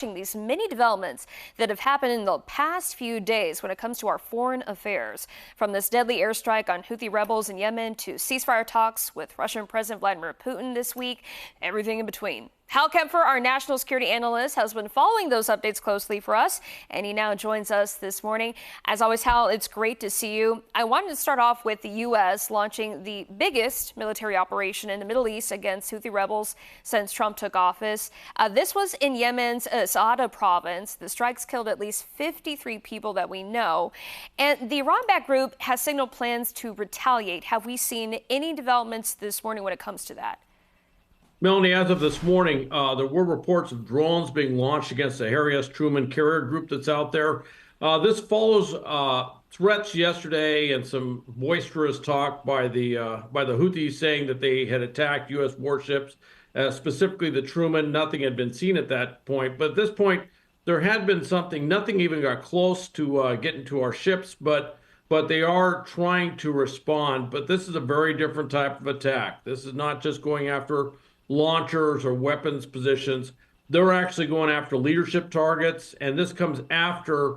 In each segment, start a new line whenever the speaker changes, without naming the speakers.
These many developments that have happened in the past few days when it comes to our foreign affairs, from this deadly airstrike on Houthi rebels in Yemen to ceasefire talks with Russian President Vladimir Putin this week, everything in between. Hal Kempfer, our national security analyst, has been following those updates closely for us, and he now joins us this morning. As always, Hal, it's great to see you. I wanted to start off with the U.S. launching the biggest military operation in the Middle East against Houthi rebels since Trump took office. This was in Yemen's Saada province. The strikes killed at least 53 people that we know, and the Iran-backed group has signaled plans to retaliate. Have we seen any developments this morning when it comes to that?
Melanie, as of this morning, there were reports of drones being launched against the Harry S. Truman carrier group that's out there. This follows threats yesterday and some boisterous talk by the Houthis saying that they had attacked U.S. warships, specifically the Truman. Nothing had been seen at that point. But at this point, there had been something. Nothing even got close to getting to our ships, but they are trying to respond. But this is a very different type of attack. This is not just going after launchers or weapons positions. They're actually going after leadership targets. And this comes after,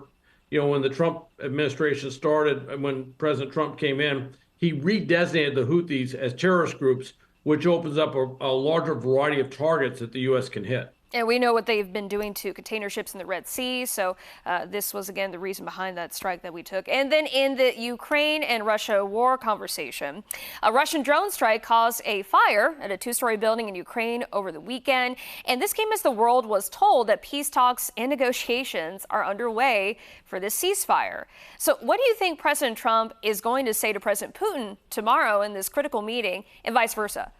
when the Trump administration started, when President Trump came in, he redesignated the Houthis as terrorist groups, which opens up a larger variety of targets that the U.S. can hit.
And we know what they've been doing to container ships in the Red Sea. So this was, again, the reason behind that strike that we took. And then in the Ukraine and Russia war conversation, a Russian drone strike caused a fire at a two-story building in Ukraine over the weekend. And this came as the world was told that peace talks and negotiations are underway for this ceasefire. So what do you think President Trump is going to say to President Putin tomorrow in this critical meeting, and vice versa?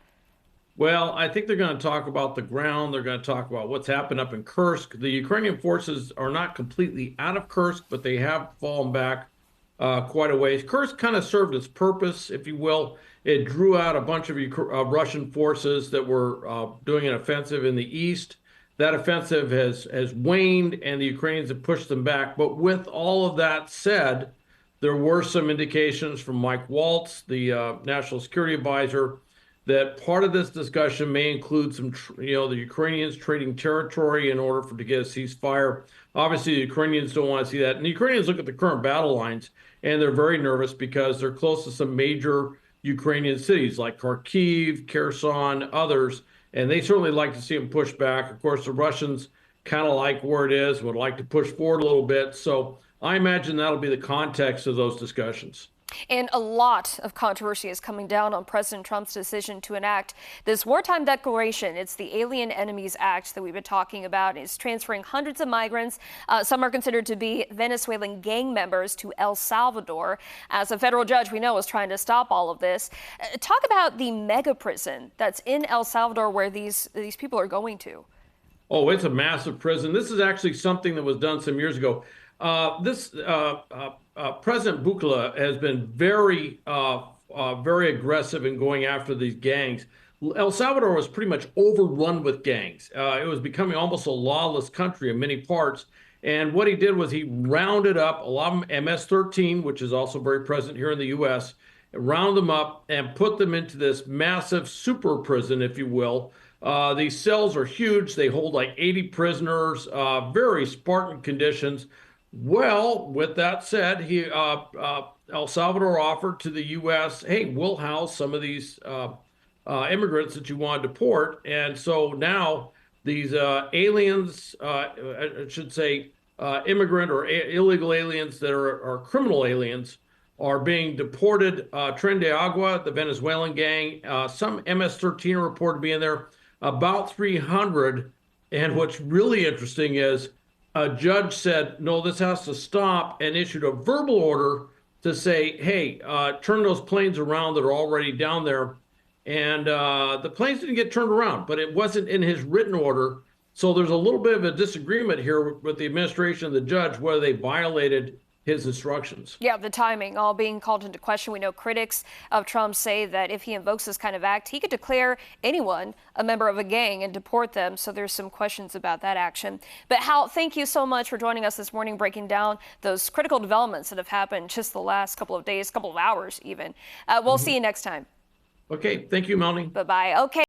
Well, I think they're going to talk about the ground. They're going to talk about what's happened up in Kursk. The Ukrainian forces are not completely out of Kursk, but they have fallen back quite a ways. Kursk kind of served its purpose, if you will. It drew out a bunch of Russian forces that were doing an offensive in the east. That offensive has waned, and the Ukrainians have pushed them back. But with all of that said, there were some indications from Mike Waltz, the national security advisor, that part of this discussion may include some, the Ukrainians trading territory in order to get a ceasefire. Obviously, the Ukrainians don't want to see that. And the Ukrainians look at the current battle lines, and they're very nervous because they're close to some major Ukrainian cities like Kharkiv, Kherson, others, and they certainly like to see them push back. Of course, the Russians kind of like where it is, would like to push forward a little bit. So I imagine that'll be the context of those discussions.
And a lot of controversy is coming down on President Trump's decision to enact this wartime declaration. It's the Alien Enemies Act that we've been talking about. It's transferring hundreds of migrants. Some are considered to be Venezuelan gang members to El Salvador. As a federal judge, we know, is trying to stop all of this. Talk about the mega prison that's in El Salvador where these people are going to.
Oh, it's a massive prison. This is actually something that was done some years ago. President Bukele has been very aggressive in going after these gangs. El Salvador was pretty much overrun with gangs. It was becoming almost a lawless country in many parts. And what he did was he rounded up a lot of them, MS-13, which is also very present here in the U.S., round them up and put them into this massive super prison, if you will. These cells are huge. They hold like 80 prisoners, very Spartan conditions. Well, with that said, El Salvador offered to the U.S., hey, we'll house some of these immigrants that you want to deport. And so now these aliens, I should say immigrant or illegal aliens that are criminal aliens, are being deported. Tren de Agua, the Venezuelan gang, some MS-13 are reported to be in there, about 300. And what's really interesting is a judge said, no, this has to stop, and issued a verbal order to say, hey, turn those planes around that are already down there. And the planes didn't get turned around, but it wasn't in his written order. So there's a little bit of a disagreement here with the administration and the judge, whether they violated his instructions.
Yeah, the timing all being called into question. We know critics of Trump say that if he invokes this kind of act, he could declare anyone a member of a gang and deport them. So there's some questions about that action. But Hal, thank you so much for joining us this morning, breaking down those critical developments that have happened just the last couple of days, couple of hours even. We'll see you next time.
Okay, thank you, Melanie.
Bye-bye. Okay.